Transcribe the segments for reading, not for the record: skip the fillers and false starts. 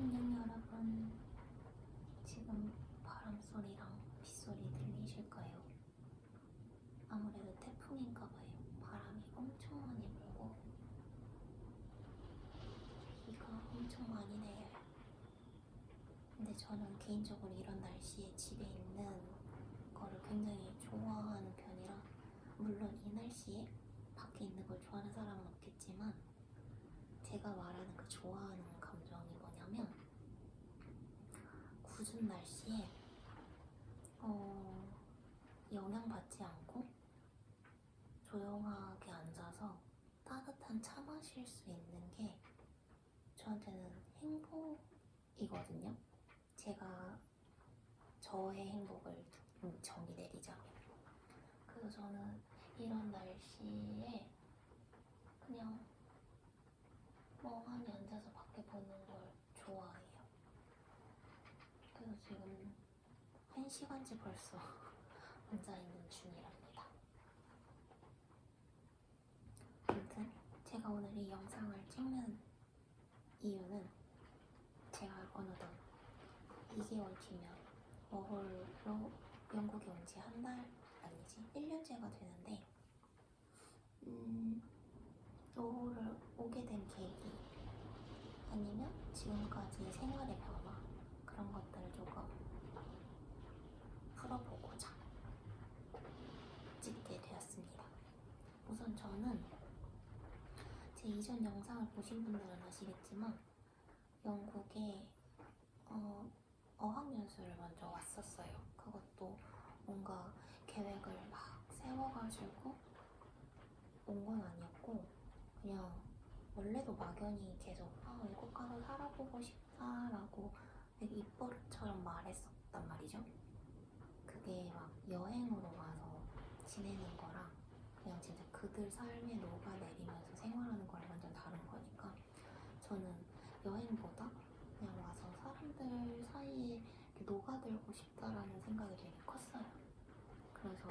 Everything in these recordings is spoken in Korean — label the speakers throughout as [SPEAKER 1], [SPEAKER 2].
[SPEAKER 1] 안녕 여러분. 지금 바람소리랑 빗소리 들리실까요? 아무래도 태풍인가봐요. 바람이 엄청 많이 불고 비가 엄청 많이 내려요. 근데 저는 개인적으로 이런 날씨에 집에 있는 거를 굉장히 좋아하는 편이라, 물론 이 날씨에 밖에 있는 걸 좋아하는 사람은 없겠지만, 제가 말하는 그 좋아하는 감정이 뭐냐면, 궂은 날씨에 영향받지 않고 조용하게 앉아서 따뜻한 차 마실 수 있는 게 저한테는 행복이거든요. 제가 저의 행복을 정의 내리자면. 그래서 저는 이런 날씨에 그냥 멍하니 앉아서 밖에 보는 걸 좋아해요. 그래서 지금 1시간째 벌써 앉아있는 중이랍니다. 아무튼 제가 오늘 이 영상을 찍는 이유는, 제가 어느덧 2개월 뒤면 워홀로 영국에 온 지 한 달, 아니지 1년째가 되는데, 워홀을 오게 된 계기, 아니면 지금까지 생활의 변화, 그런 것들을 조금 풀어보고자 찍게 되었습니다. 우선 저는 제 이전 영상을 보신 분들은 아시겠지만, 영국에 어학연수를 먼저 왔었어요. 그것도 뭔가 계획을 막 세워가지고 온 건 아니었고, 그냥 원래도 막연히 계속 외국 가서 살아보고 싶다라고 되게 입버릇처럼 말했었단 말이죠. 그게 막 여행으로 와서 지내는 거랑 그냥 진짜 그들 삶에 녹아내리면서 생활하는 거랑 완전 다른 거니까, 저는 여행보다 그냥 와서 사람들 사이에 녹아들고 싶다라는 생각이 되게 컸어요. 그래서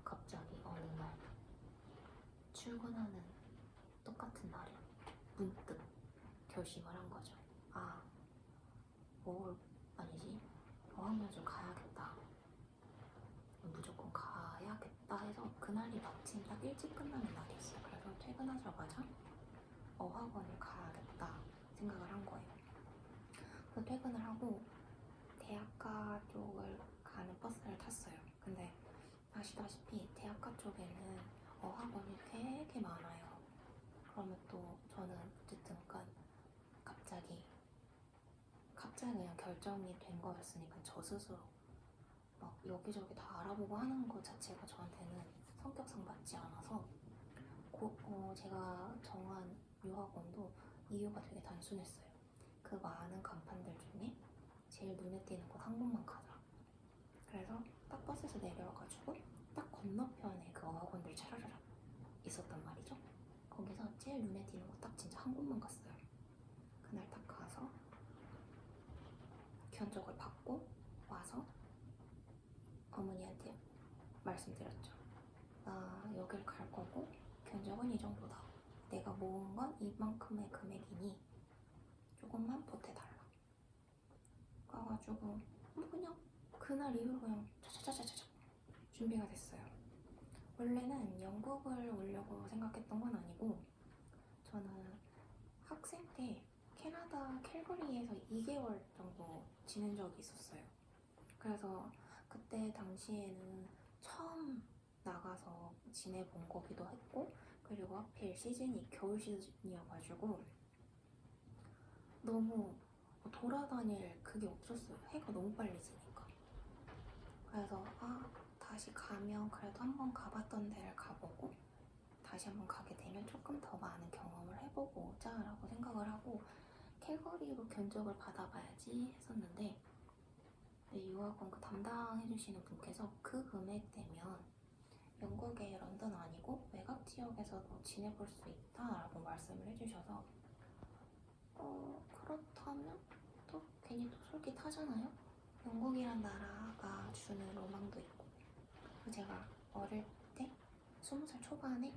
[SPEAKER 1] 갑자기 어느 날 출근하는 똑같은 날에 문득 결심을 한 거죠. 뭘 아니지? 어학연수 가야겠다. 무조건 가야겠다 해서, 그날이 마침 딱 일찍 끝나는 날이었어요. 그래서 퇴근하자마자 어학원을 가야겠다 생각을 한 거예요. 그래서 퇴근을 하고 대학가 쪽을 가는 버스를 탔어요. 근데 아시다시피 대학가 쪽에는 어학원이 되게 많아요. 그러면 또 저는 어쨌든 갑자기 그냥 결정이 된 거였으니까, 저 스스로 막 여기저기 다 알아보고 하는 것 자체가 저한테는 성격상 맞지 않아서, 제가 정한 유학원도 이유가 되게 단순했어요. 그 많은 간판들 중에 제일 눈에 띄는 곳 한 곳만 가자. 그래서 딱 버스에서 내려와가지고 딱 건너편에 그 어학원들 차라라락 있었단 말이죠. 거기서 제일 눈에 띄는 곳 딱 진짜 한 곳만 갔어요. 그날 딱 가서 견적을 받고 와서 어머니한테 말씀드렸죠. 나 여길 갈 거고 견적은 이 정도다. 내가 모은 건 이만큼의 금액이니 조금만 보태달라. 가가지고 그냥 그날 이후로 그냥 차차차차차 준비가 됐어요. 원래는 영국을 오려고 생각했던 건 아니고, 저는 학생 때 캐나다 캘거리에서 2개월 정도 지낸 적이 있었어요. 그래서 그때 당시에는 처음 나가서 지내본 거기도 했고, 그리고 하필 시즌이 겨울 시즌이어가지고 너무 돌아다닐 그게 없었어요. 해가 너무 빨리 지니까. 그래서 다시 가면 그래도 한번 가봤던 데를 가보고, 다시 한번 가게 되면 조금 더 많은 경험을 해보고 오자라고 생각을 하고 캘거리로 견적을 받아봐야지 했었는데, 유학원 그 담당해주시는 분께서 그 금액대면 영국의 런던 아니고 외곽 지역에서도 지내볼 수 있다라고 말씀을 해주셔서, 그렇다면 또 괜히 또 솔깃하잖아요. 영국이란 나라가 주는 로망도 있고. 제가 어릴 때 20살 초반에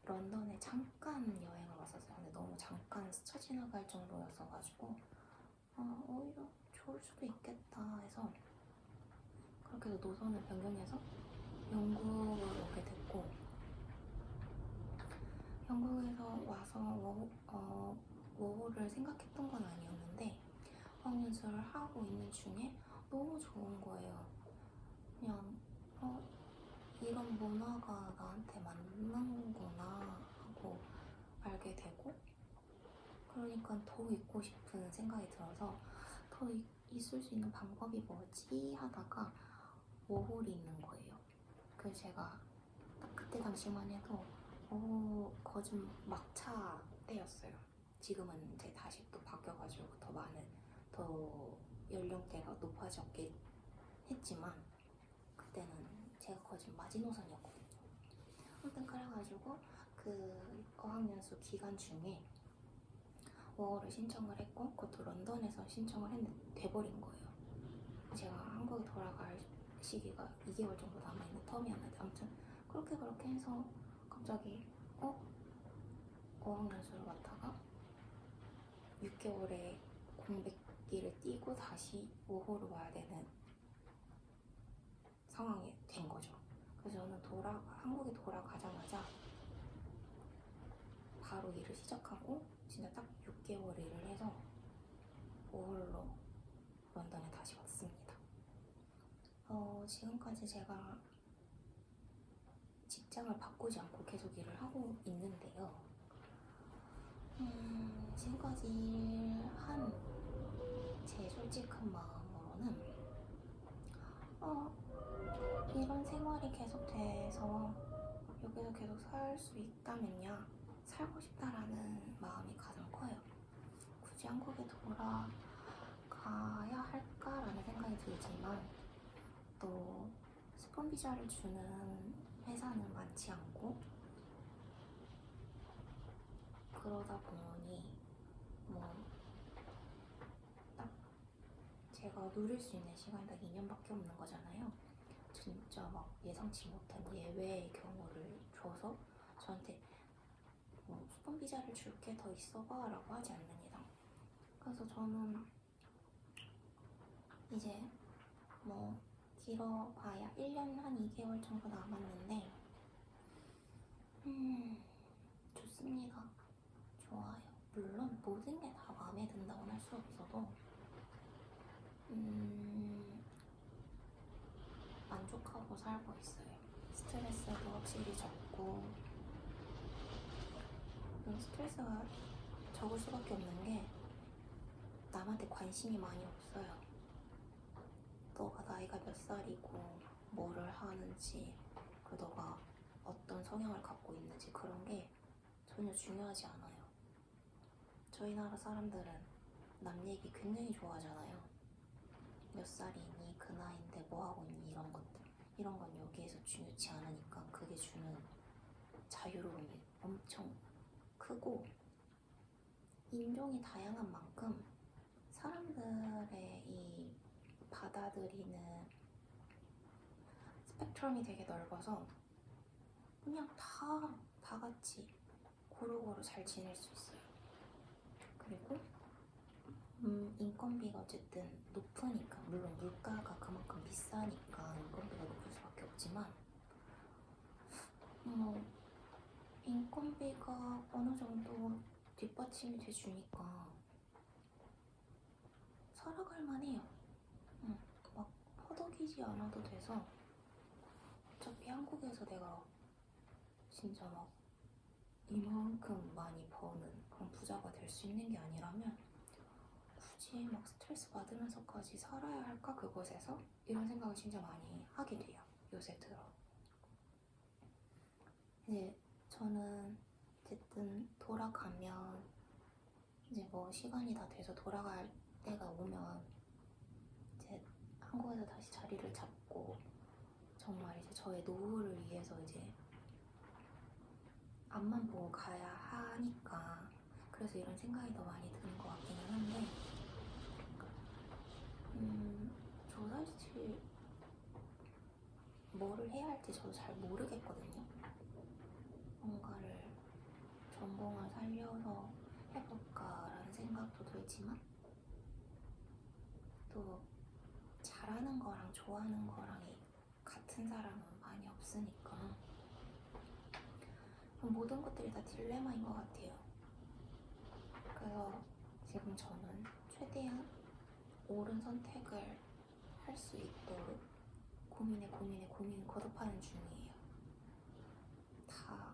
[SPEAKER 1] 런던에 잠깐 여행을 왔었어요. 근데 너무 잠깐 스쳐 지나갈 정도였어가지고 오히려 좋을 수도 있겠다 해서 그렇게 해서 노선을 변경해서 영국을 오게 됐고, 영국에서 와서 워홀을 생각했던 건 아니었는데 어학연수를 하고 있는 중에 너무 좋은 거예요. 그냥 이런 문화가 나한테 맞는구나 하고 알게 되고, 그러니까 더 있고 싶은 생각이 들어서 더 있을 수 있는 방법이 뭐지 하다가 워홀이 있는 거예요. 그래서 제가 딱 그때 당시만 해도 거진 막차 때였어요. 지금은 이제 다시 또 바뀌어가지고 더 연령대가 높아졌긴 했지만 그때는 제가 거진 마지노선이었거든요. 아무튼 그래가지고 그 어학연수 기간 중에 워홀을 신청을 했고, 그것도 런던에서 신청을 했는데 돼버린 거예요. 제가 한국에 돌아갈 시기가 2개월 정도 남아있는 텀이었는데, 아무튼 그렇게 해서 갑자기 어학연수를 갔다가 6개월의 공백기를 띄고 다시 워홀을 와야 되는 상황이 된 거죠. 그래서 저는 한국에 돌아가자마자 바로 일을 시작하고 진짜 딱 6개월 일을 해서 워홀로 런던에 다시 왔습니다. 지금까지 제가 직장을 바꾸지 않고 계속 일을 하고 있는데요. 지금까지 일한 제 솔직한 마음으로는 이런 생활이 계속돼서 여기서 계속 살 수 있다면야 살고 싶다라는 마음이 가장 커요. 굳이 한국에 돌아가야 할까라는 생각이 들지만 또 스폰 비자를 주는 회사는 많지 않고, 그러다 보니 딱 제가 누릴 수 있는 시간이 딱 2년밖에 없는 거잖아요. 진짜 막 예상치 못한 예외의 경우를 줘서 저한테 스폰 비자를 줄게 더 있어봐 라고 하지 않는 이상. 그래서 저는 이제 길어봐야 1년 한 2개월 정도 남았는데 좋습니다. 좋아요. 물론 모든 게 다 마음에 든다고는 할 수 없어도 만족하고 살고 있어요. 스트레스도 확실히 적고, 스트레스가 적을 수밖에 없는 게 남한테 관심이 많이 없어요. 너가 나이가 몇 살이고 뭐를 하는지, 그리고 너가 어떤 성향을 갖고 있는지 그런 게 전혀 중요하지 않아요. 저희 나라 사람들은 남 얘기 굉장히 좋아하잖아요. 몇 살이니, 그 나이인데 뭐 하고 있니, 이런 것들. 이런 건 여기에서 중요치 않으니까 그게 주는 자유로움이 엄청 크고, 인종이 다양한 만큼 사람들의 이 받아들이는 스펙트럼이 되게 넓어서 그냥 다 같이 고루고루 잘 지낼 수 있어요. 그리고 인건비가 어쨌든 높으니까, 물론 물가가 그만큼 비싸니까 인건비가 높을 수밖에 없지만 인건비가 어느 정도 뒷받침이 돼주니까 살아갈 만해요. 막 허덕이지 않아도 돼서, 어차피 한국에서 내가 진짜 막 이만큼 많이 버는 그런 부자가 될 수 있는 게 아니라면 굳이 막 스트레스 받으면서까지 살아야 할까 그곳에서? 이런 생각을 진짜 많이 하게 돼요, 요새 들어. 이제 저는 어쨌든 돌아가면 이제 시간이 다 돼서 돌아갈 때가 오면 이제 한국에서 다시 자리를 잡고 정말 이제 저의 노후를 위해서 이제 앞만 보고 가야 하니까, 그래서 이런 생각이 더 많이 드는 것 같기는 한데, 저 사실 뭐를 해야 할지 저도 잘 모르겠거든요. 뭔가를 전공을 살려서 해볼까라는 생각도 들지만 또 잘하는 거랑 좋아하는 거랑 같은 사람은 많이 없으니까 모든 것들이 다 딜레마인 것 같아요. 그래서 지금 저는 최대한 옳은 선택을 할 수 있도록 고민에 거듭하는 중이에요. 다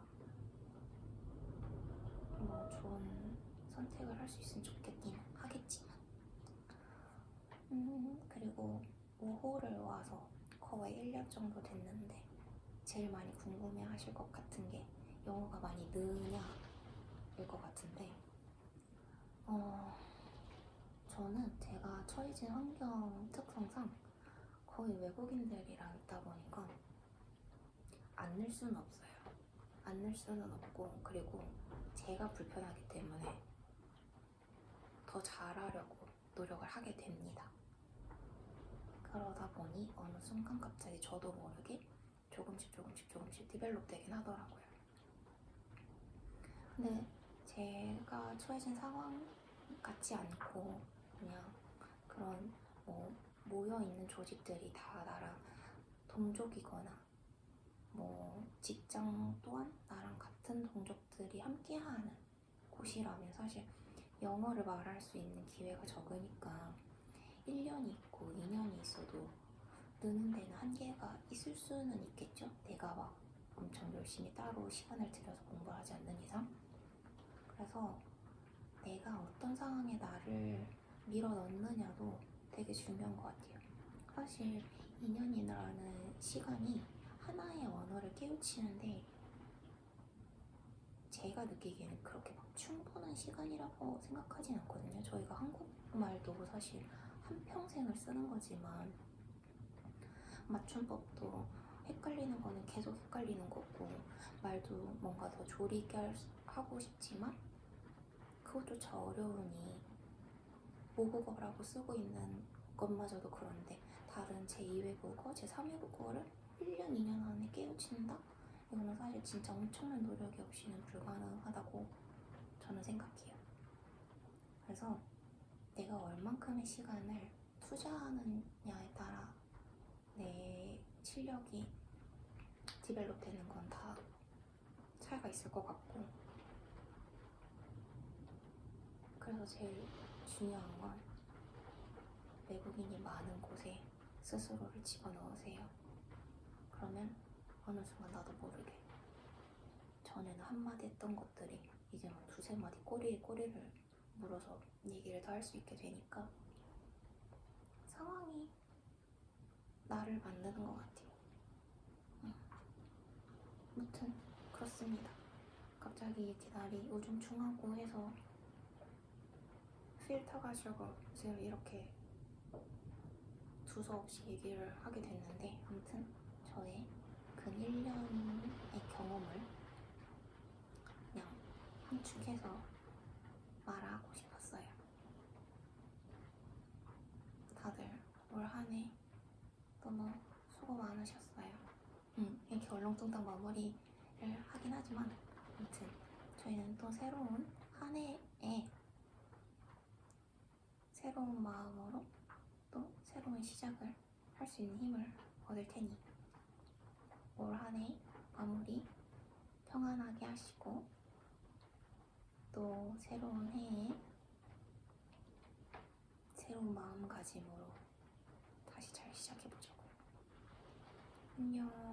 [SPEAKER 1] 뭐 좋은 선택을 할 수 있으면 좋겠긴 하겠지만 그리고 5호를 와서 거의 1년 정도 됐는데 제일 많이 궁금해 하실 것 같은 게 영어가 많이 느냐일 것 같은데 저는 제가 처해진 환경 특성상 거의 외국인들이랑 있다 보니까 안 늘 수는 없어요. 안 늘 수는 없고 그리고 제가 불편하기 때문에 더 잘하려고 노력을 하게 됩니다. 그러다 보니 어느 순간 갑자기 저도 모르게 조금씩 디벨롭 되긴 하더라고요. 근데 제가 처해진 상황 같지 않고 그냥 그런 뭐 모여있는 조직들이 다 나랑 동족이거나 뭐 직장 또한 나랑 같은 동족들이 함께하는 곳이라면 사실 영어를 말할 수 있는 기회가 적으니까 1년이 있고 2년이 있어도 느는 데는 한계가 있을 수는 있겠죠. 내가 막 엄청 열심히 따로 시간을 들여서 공부를 하지 않는 이상. 그래서 내가 어떤 상황에 나를 밀어 넣느냐도 되게 중요한 것 같아요. 사실 2년이라는 시간이 하나의 언어를 깨우치는데 제가 느끼기에는 그렇게 막 충분한 시간이라고 생각하진 않거든요. 저희가 한국말도 사실 한평생을 쓰는 거지만 맞춤법도 헷갈리는 거는 계속 헷갈리는 거고 말도 뭔가 더 조리 있게 하고 싶지만 그것조차 어려우니 모국어라고 쓰고 있는 것마저도 그런데 다른 제2외국어, 제3외국어를 1년, 2년 안에 깨우친다? 이거는 사실 진짜 엄청난 노력이 없이는 불가능하다고 저는 생각해요. 그래서 내가 얼만큼의 시간을 투자하느냐에 따라 내 실력이 디벨롭 되는 건 다 차이가 있을 것 같고 그래서 제일 중요한 건 외국인이 많은 곳에 스스로를 집어넣으세요. 그러면 어느 순간 나도 모르게 전에는 한마디 했던 것들이 이제 막 두세 마디 꼬리에 꼬리를 물어서 얘기를 더 할 수 있게 되니까 상황이 나를 만드는 것 같아요. 아무튼 그렇습니다. 갑자기 이렇게 날이 우중충하고 해서 필 타가지고 지금 이렇게 두서없이 얘기를 하게 됐는데 아무튼 저의 근 1년의 경험을 그냥 함축해서 말하고 싶었어요. 다들 올 한 해 너무 수고 많으셨어요. 이렇게 얼렁뚱땅 마무리를 하긴 하지만 아무튼 저희는 또 새로운 한 해에 새로운 마음으로 또 새로운 시작을 할 수 있는 힘을 얻을 테니 올 한 해 마무리 평안하게 하시고 또 새로운 해에 새로운 마음가짐으로 다시 잘 시작해보자고요. 안녕.